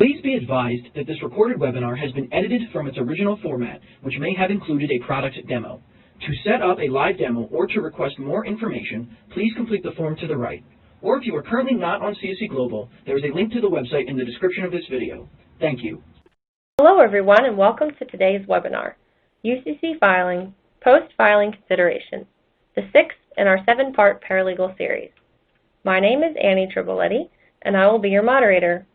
Please be advised that this recorded webinar has been edited from its original format, which may have included a product demo. To set up a live demo or to request more information, please complete the form to the right. Or if you are currently not on CSC Global, there is a link to the website in the description of this video. Thank you. Hello everyone and welcome to today's webinar, UCC Filing, Post-Filing Considerations, the sixth in our 7-part paralegal series. My name is Annie Triboletti and I will be your moderator.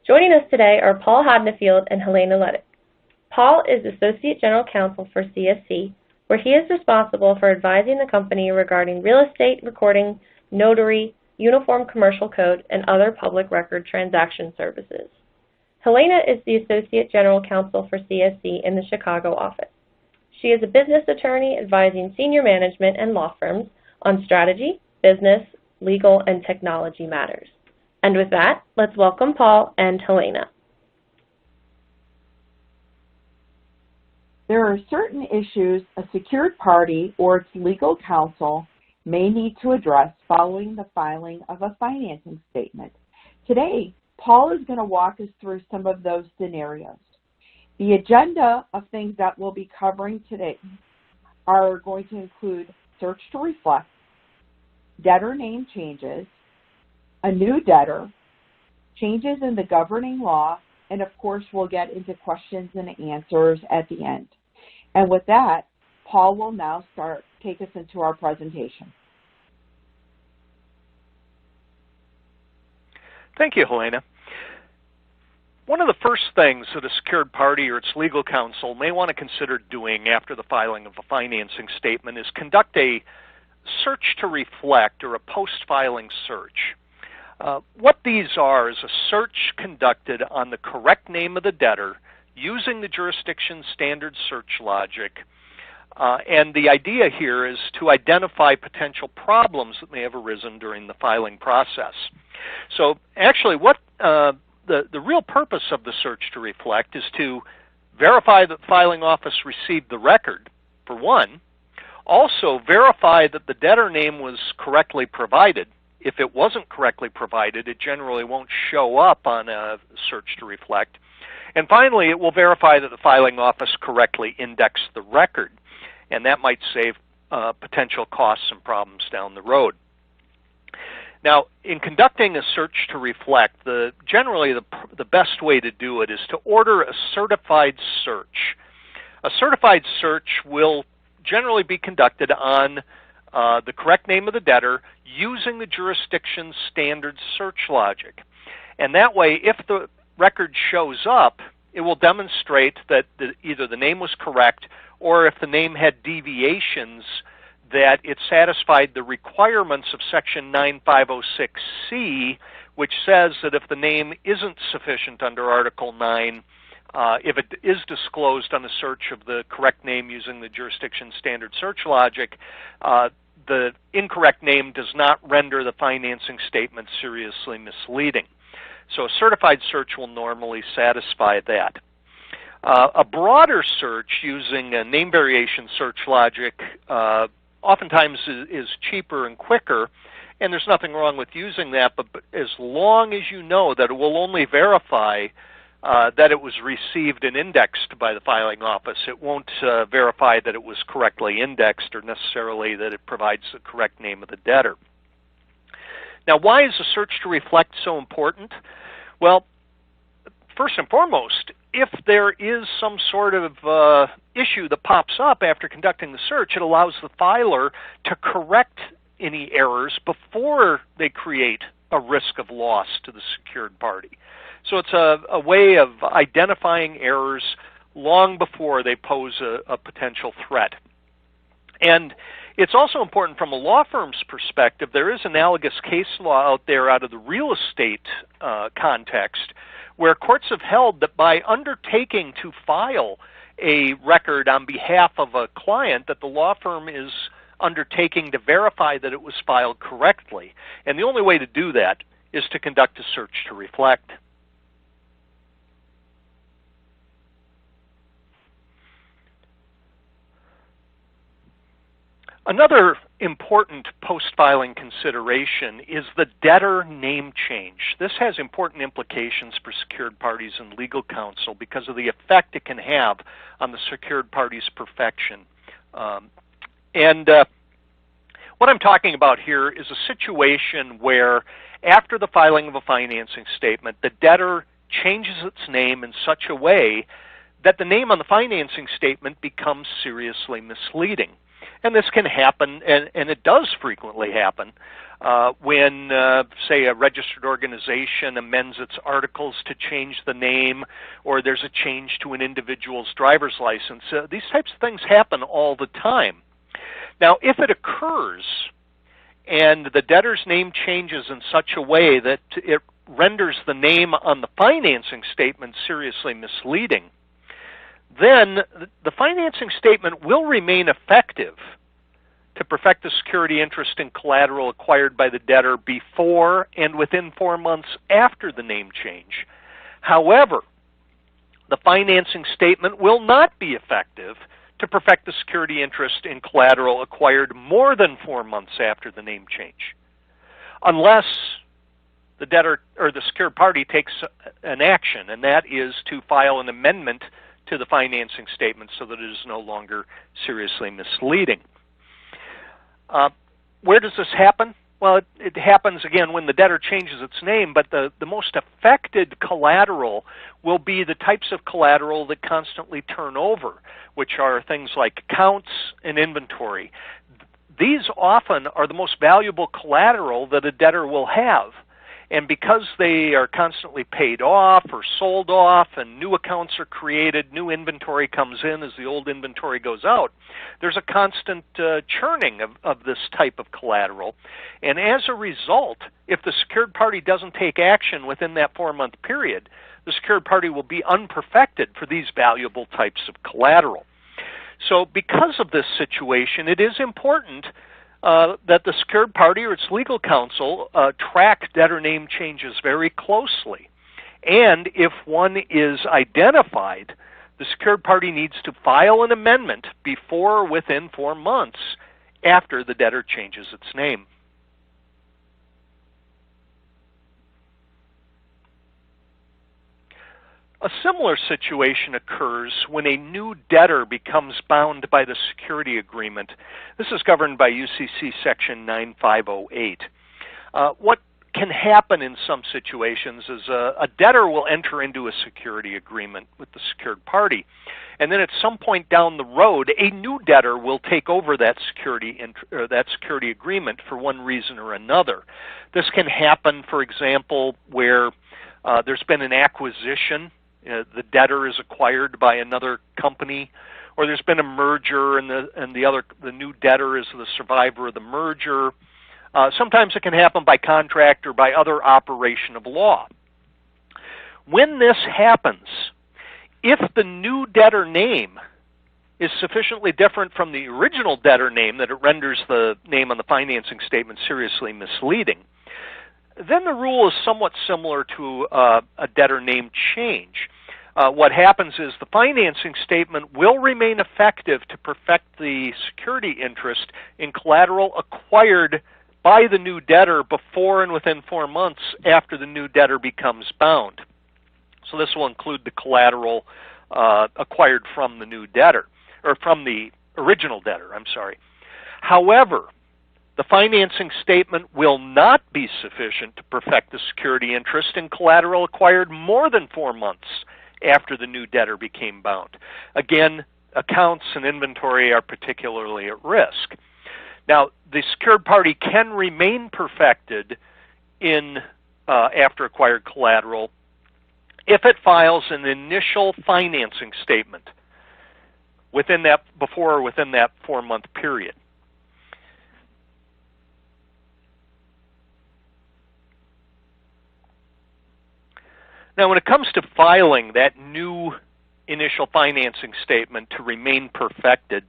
Joining us today are Paul Hodnefield and Helena Ledick. Paul is Associate General Counsel for CSC, where he is responsible for advising the company regarding real estate recording, notary, Uniform Commercial Code, and other public record transaction services. Helena is the Associate General Counsel for CSC in the Chicago office. She is a business attorney advising senior management and law firms on strategy, business, legal, and technology matters. And with that, let's welcome Paul and Helena. There are certain issues a secured party or its legal counsel may need to address following the filing of a financing statement. Today, Paul is going to walk us through some of those scenarios. The agenda of things that we'll be covering today are going to include search to reflect, debtor name changes, a new debtor, changes in the governing law, and of course we'll get into questions and answers at the end. And with that, Paul will now take us into our presentation. Thank you, Helena. One of the first things that a secured party or its legal counsel may want to consider doing after the filing of a financing statement is conduct a search to reflect or a post-filing search. What these are is a search conducted on the correct name of the debtor using the jurisdiction standard search logic. And the idea here is to identify potential problems that may have arisen during the filing process. So actually what the real purpose of the search to reflect is to verify that the filing office received the record, for one. Also verify that the debtor name was correctly provided. If it wasn't correctly provided, it generally won't show up on a search to reflect. And finally, it will verify that the filing office correctly indexed the record, and that might save potential costs and problems down the road. Now, in conducting a search to reflect, generally the best way to do it is to order a certified search. A certified search will generally be conducted on the correct name of the debtor using the jurisdiction standard search logic. And that way, if the record shows up, it will demonstrate that either the name was correct or if the name had deviations, that it satisfied the requirements of Section 9506C, which says that if the name isn't sufficient under Article 9, if it is disclosed on a search of the correct name using the jurisdiction standard search logic, the incorrect name does not render the financing statement seriously misleading. So a certified search will normally satisfy that. A broader search using a name variation search logic oftentimes is cheaper and quicker, and there's nothing wrong with using that, but as long as you know that it will only verify that it was received and indexed by the filing office. It won't verify that it was correctly indexed or necessarily that it provides the correct name of the debtor. Now, why is a search to reflect so important? Well, first and foremost, if there is some sort of issue that pops up after conducting the search, it allows the filer to correct any errors before they create a risk of loss to the secured party. So it's a way of identifying errors long before they pose a potential threat. And it's also important from a law firm's perspective. There is analogous case law out there out of the real estate context where courts have held that by undertaking to file a record on behalf of a client, that the law firm is undertaking to verify that it was filed correctly. And the only way to do that is to conduct a search to reflect. Another important post-filing consideration is the debtor name change. This has important implications for secured parties and legal counsel because of the effect it can have on the secured party's perfection. What I'm talking about here is a situation where after the filing of a financing statement, the debtor changes its name in such a way that the name on the financing statement becomes seriously misleading. And this can happen, and it does frequently happen, when, say, a registered organization amends its articles to change the name, or there's a change to an individual's driver's license. These types of things happen all the time. Now, if it occurs and the debtor's name changes in such a way that it renders the name on the financing statement seriously misleading, then the financing statement will remain effective to perfect the security interest in collateral acquired by the debtor before and within 4 months after the name change. However, the financing statement will not be effective to perfect the security interest in collateral acquired more than 4 months after the name change, unless the debtor or the secured party takes an action, and that is to file an amendment to the financing statement so that it is no longer seriously misleading. Where does this happen? Well, it happens, again, when the debtor changes its name, but the most affected collateral will be the types of collateral that constantly turn over, which are things like accounts and inventory. These often are the most valuable collateral that a debtor will have. And because they are constantly paid off or sold off and new accounts are created, new inventory comes in as the old inventory goes out, there's a constant churning of this type of collateral. And as a result, if the secured party doesn't take action within that 4-month period, the secured party will be unperfected for these valuable types of collateral. So because of this situation, it is important that the secured party or its legal counsel track debtor name changes very closely. And if one is identified, the secured party needs to file an amendment before or within 4 months after the debtor changes its name. A similar situation occurs when a new debtor becomes bound by the security agreement. This is governed by UCC Section 9508. What can happen in some situations is a debtor will enter into a security agreement with the secured party, and then at some point down the road, a new debtor will take over that security agreement for one reason or another. This can happen, for example, where there's been an acquisition. The debtor is acquired by another company, or there's been a merger and the new debtor is the survivor of the merger. Sometimes it can happen by contract or by other operation of law. When this happens, if the new debtor name is sufficiently different from the original debtor name that it renders the name on the financing statement seriously misleading, then the rule is somewhat similar to a debtor name change. What happens is the financing statement will remain effective to perfect the security interest in collateral acquired by the new debtor before and within 4 months after the new debtor becomes bound. So this will include the collateral acquired from the new debtor, or from the original debtor, I'm sorry. However, the financing statement will not be sufficient to perfect the security interest in collateral acquired more than 4 months after the new debtor became bound. Again, accounts and inventory are particularly at risk. Now, the secured party can remain perfected in after acquired collateral if it files an initial financing statement within that 4-month period. Now, when it comes to filing that new initial financing statement to remain perfected,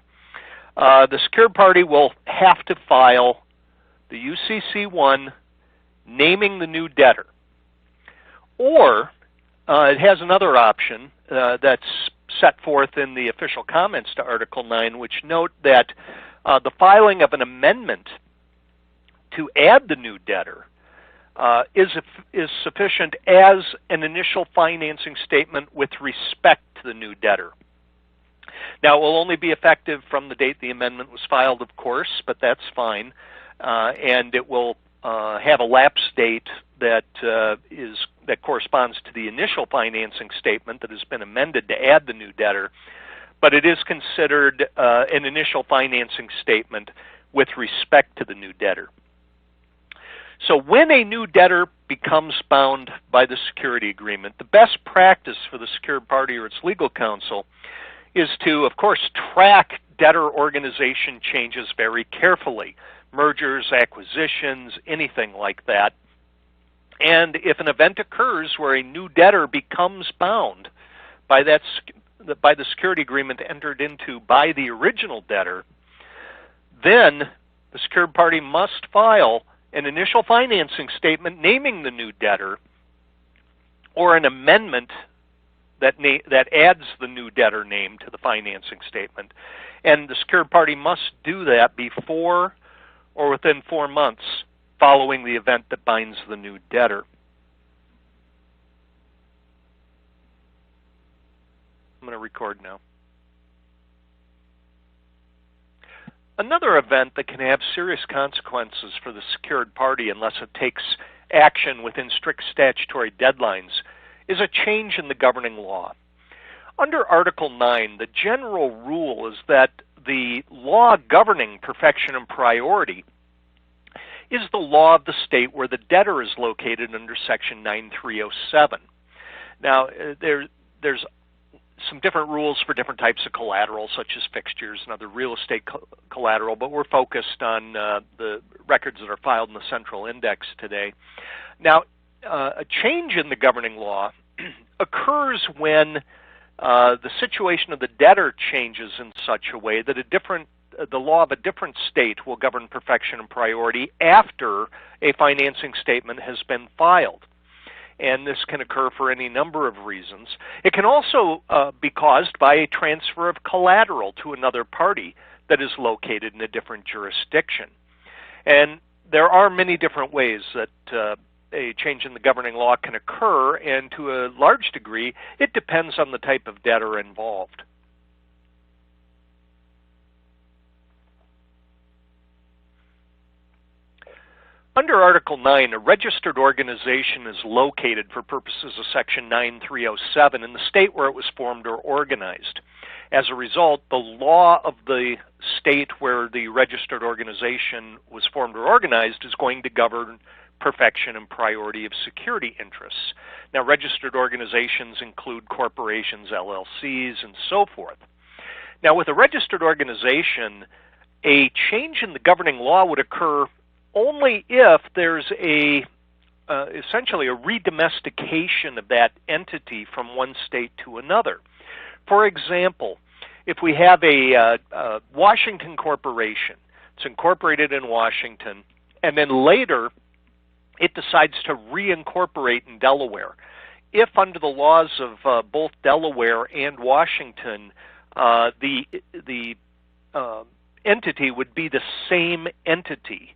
the secured party will have to file the UCC-1 naming the new debtor. Or it has another option that's set forth in the official comments to Article 9, which note that The filing of an amendment to add the new debtor is sufficient as an initial financing statement with respect to the new debtor. Now, it will only be effective from the date the amendment was filed, of course, but that's fine. And it will have a lapse date that corresponds to the initial financing statement that has been amended to add the new debtor. But it is considered an initial financing statement with respect to the new debtor. So when a new debtor becomes bound by the security agreement, the best practice for the secured party or its legal counsel is to, of course, track debtor organization changes very carefully. Mergers, acquisitions, anything like that. And if an event occurs where a new debtor becomes bound by the security agreement entered into by the original debtor, then the secured party must file an initial financing statement naming the new debtor or an amendment that adds the new debtor name to the financing statement. And the secured party must do that before or within 4 months following the event that binds the new debtor. I'm going to record now. Another event that can have serious consequences for the secured party unless it takes action within strict statutory deadlines is a change in the governing law. Under Article 9, the general rule is that the law governing perfection and priority is the law of the state where the debtor is located under Section 9307. Now, there's some different rules for different types of collateral, such as fixtures and other real estate collateral, but we're focused on the records that are filed in the central index today. Now, a change in the governing law occurs when the situation of the debtor changes in such a way that the law of a different state will govern perfection and priority after a financing statement has been filed. And this can occur for any number of reasons. It can also be caused by a transfer of collateral to another party that is located in a different jurisdiction. And there are many different ways that a change in the governing law can occur, and to a large degree, it depends on the type of debtor involved. Under Article 9, a registered organization is located for purposes of Section 9307 in the state where it was formed or organized. As a result, the law of the state where the registered organization was formed or organized is going to govern perfection and priority of security interests. Now, registered organizations include corporations, LLCs, and so forth. Now, with a registered organization, a change in the governing law would occur only if there's essentially a redomestication of that entity from one state to another. For example, if we have a Washington corporation, it's incorporated in Washington, and then later it decides to reincorporate in Delaware. If under the laws of both Delaware and Washington, the entity would be the same entity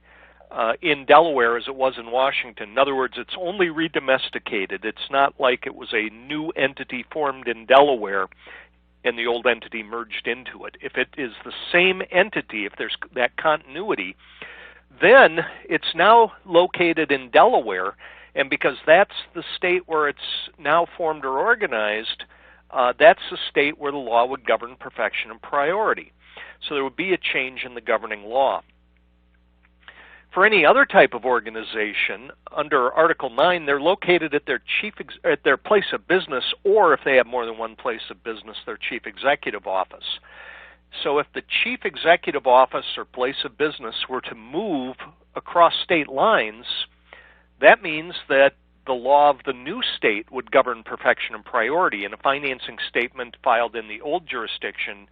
in Delaware as it was in Washington. In other words, it's only redomesticated. It's not like it was a new entity formed in Delaware and the old entity merged into it. If it is the same entity, if there's that continuity, then it's now located in Delaware, and because that's the state where it's now formed or organized, that's the state where the law would govern perfection and priority. So there would be a change in the governing law. For any other type of organization, under Article 9, they're located at their place of business, or if they have more than one place of business, their chief executive office. So if the chief executive office or place of business were to move across state lines, that means that the law of the new state would govern perfection and priority, and a financing statement filed in the old jurisdiction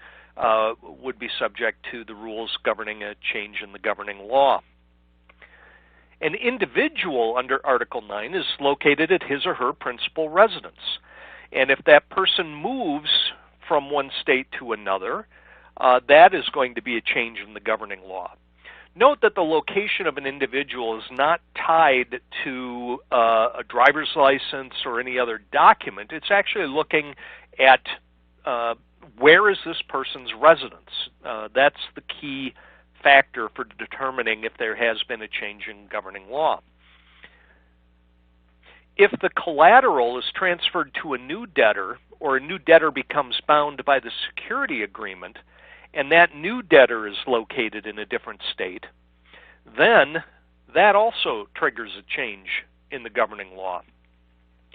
would be subject to the rules governing a change in the governing law. An individual under Article 9 is located at his or her principal residence. And if that person moves from one state to another, that is going to be a change in the governing law. Note that the location of an individual is not tied to a driver's license or any other document. It's actually looking at where is this person's residence. That's the key factor for determining if there has been a change in governing law. If the collateral is transferred to a new debtor, or a new debtor becomes bound by the security agreement, and that new debtor is located in a different state, then that also triggers a change in the governing law.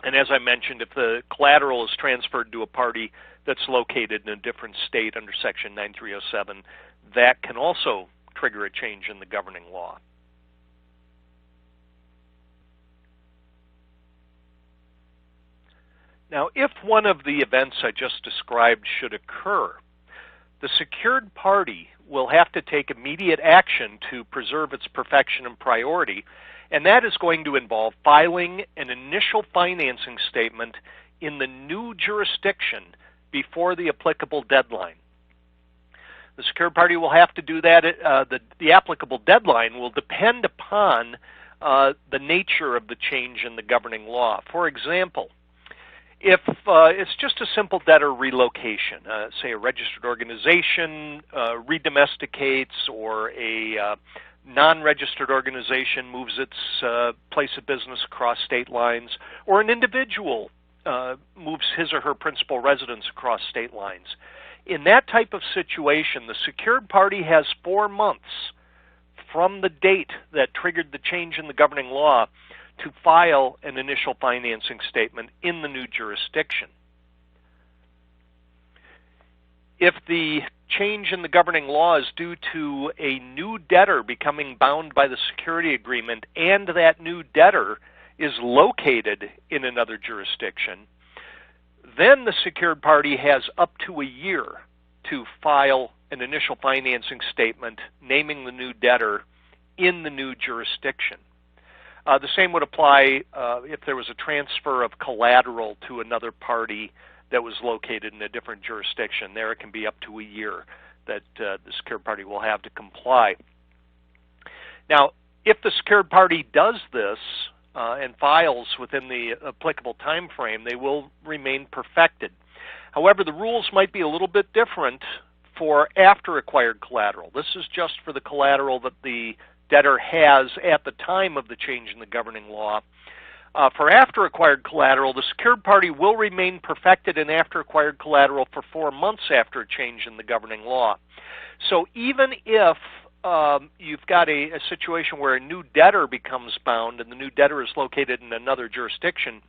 And as I mentioned, if the collateral is transferred to a party that's located in a different state under Section 9307, that can also trigger a change in the governing law. Now, if one of the events I just described should occur, the secured party will have to take immediate action to preserve its perfection and priority, and that is going to involve filing an initial financing statement in the new jurisdiction before the applicable deadline. The secured party will have to do that. The applicable deadline will depend upon the nature of the change in the governing law. For example, if it's just a simple debtor relocation, say a registered organization redomesticates, or a non-registered organization moves its place of business across state lines, or an individual moves his or her principal residence across state lines. In that type of situation, the secured party has 4 months from the date that triggered the change in the governing law to file an initial financing statement in the new jurisdiction. If the change in the governing law is due to a new debtor becoming bound by the security agreement, and that new debtor is located in another jurisdiction, then the secured party has up to a year to file an initial financing statement naming the new debtor in the new jurisdiction. The same would apply if there was a transfer of collateral to another party that was located in a different jurisdiction. There it can be up to a year that the secured party will have to comply. Now, if the secured party does this and files within the applicable time frame, they will remain perfected. However, the rules might be a little bit different for after acquired collateral. This is just for the collateral that the debtor has at the time of the change in the governing law. For after acquired collateral, the secured party will remain perfected in after acquired collateral for 4 months after a change in the governing law. So even if you've got a situation where a new debtor becomes bound and the new debtor is located in another jurisdiction,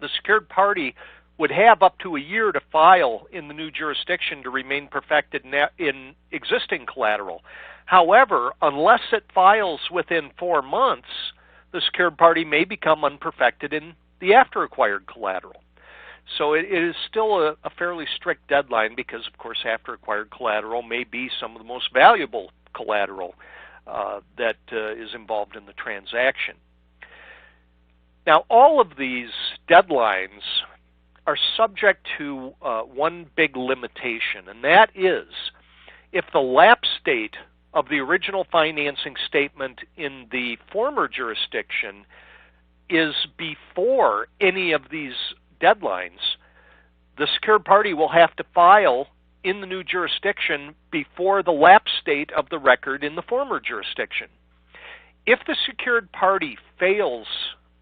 the secured party would have up to a year to file in the new jurisdiction to remain perfected in existing collateral. However, unless it files within 4 months, the secured party may become unperfected in the after acquired collateral. So it is still a fairly strict deadline because, of course, after acquired collateral may be some of the most valuable collateral that is involved in the transaction. Now, all of these deadlines are subject to one big limitation, and that is if the lapse date of the original financing statement in the former jurisdiction is before any of these deadlines, the secured party will have to file in the new jurisdiction before the lapse date of the record in the former jurisdiction. If the secured party fails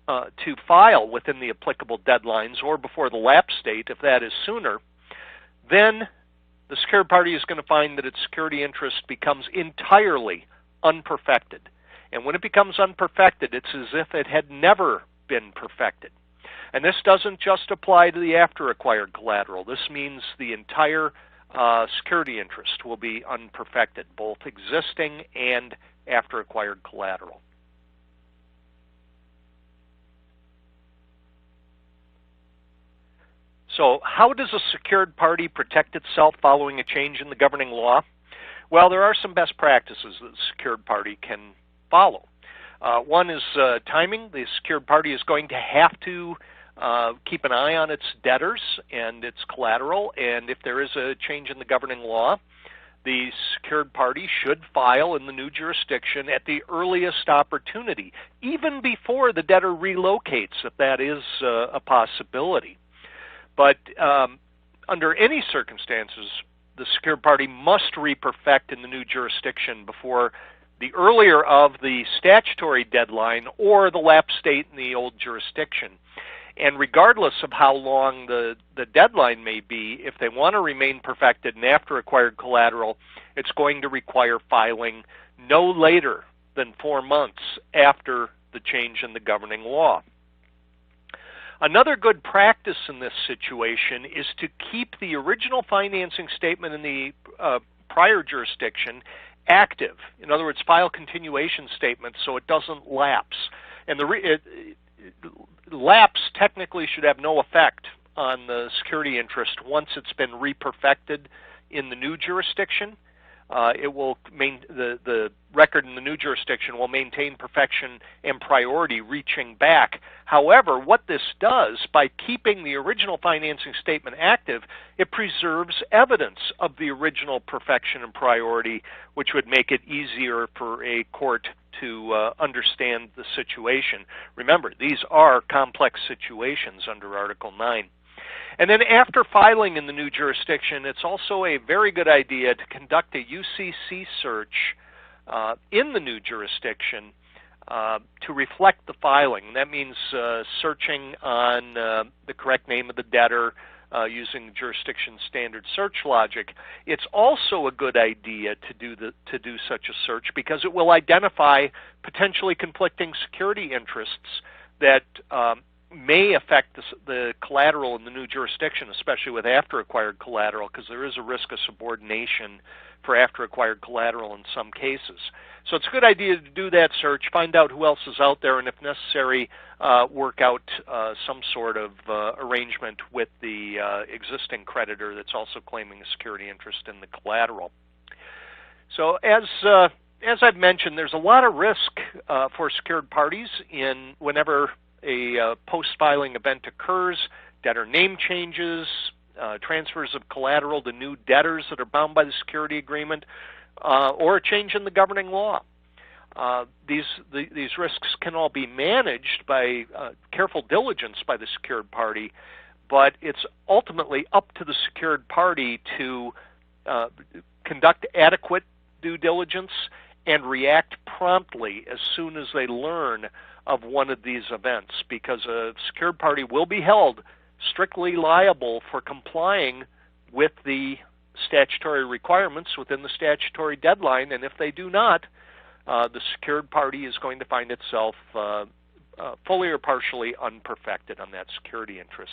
to file within the applicable deadlines or before the lapse date, if that is sooner, then the secured party is going to find that its security interest becomes entirely unperfected. And when it becomes unperfected, it's as if it had never been perfected. And this doesn't just apply to the after acquired collateral. This means the entire security interest will be unperfected, both existing and after acquired collateral. So how does a secured party protect itself following a change in the governing law? Well, there are some best practices that the secured party can follow. One is timing. The secured party is going to have to keep an eye on its debtors and its collateral, and if there is a change in the governing law, the secured party should file in the new jurisdiction at the earliest opportunity, even before the debtor relocates, if that is a possibility. But under any circumstances, the secured party must reperfect in the new jurisdiction before the earlier of the statutory deadline or the lapse date in the old jurisdiction. And regardless of how long the deadline may be, if they want to remain perfected and after acquired collateral, it's going to require filing no later than 4 months after the change in the governing law. Another good practice in this situation is to keep the original financing statement in the prior jurisdiction active. In other words, file continuation statements so it doesn't lapse. And lapse technically should have no effect on the security interest once it's been reperfected in the new jurisdiction. The record in the new jurisdiction will maintain perfection and priority reaching back. However, what this does, by keeping the original financing statement active, it preserves evidence of the original perfection and priority, which would make it easier for a court to understand the situation. Remember, these are complex situations under Article 9. And then after filing in the new jurisdiction, it's also a very good idea to conduct a UCC search in the new jurisdiction to reflect the filing. That means searching on the correct name of the debtor using jurisdiction standard search logic. It's also a good idea to do such a search because it will identify potentially conflicting security interests that may affect the collateral in the new jurisdiction, especially with after-acquired collateral, because there is a risk of subordination for after-acquired collateral in some cases. So it's a good idea to do that search, find out who else is out there, and if necessary, work out some sort of arrangement with the existing creditor that's also claiming a security interest in the collateral. So as I've mentioned, there's a lot of risk for secured parties whenever a post-filing event occurs, debtor name changes, transfers of collateral to new debtors that are bound by the security agreement, or a change in the governing law. These risks can all be managed by careful diligence by the secured party, but it's ultimately up to the secured party to conduct adequate due diligence and react promptly as soon as they learn of one of these events, because a secured party will be held strictly liable for complying with the statutory requirements within the statutory deadline, and if they do not, the secured party is going to find itself fully or partially unperfected on that security interest.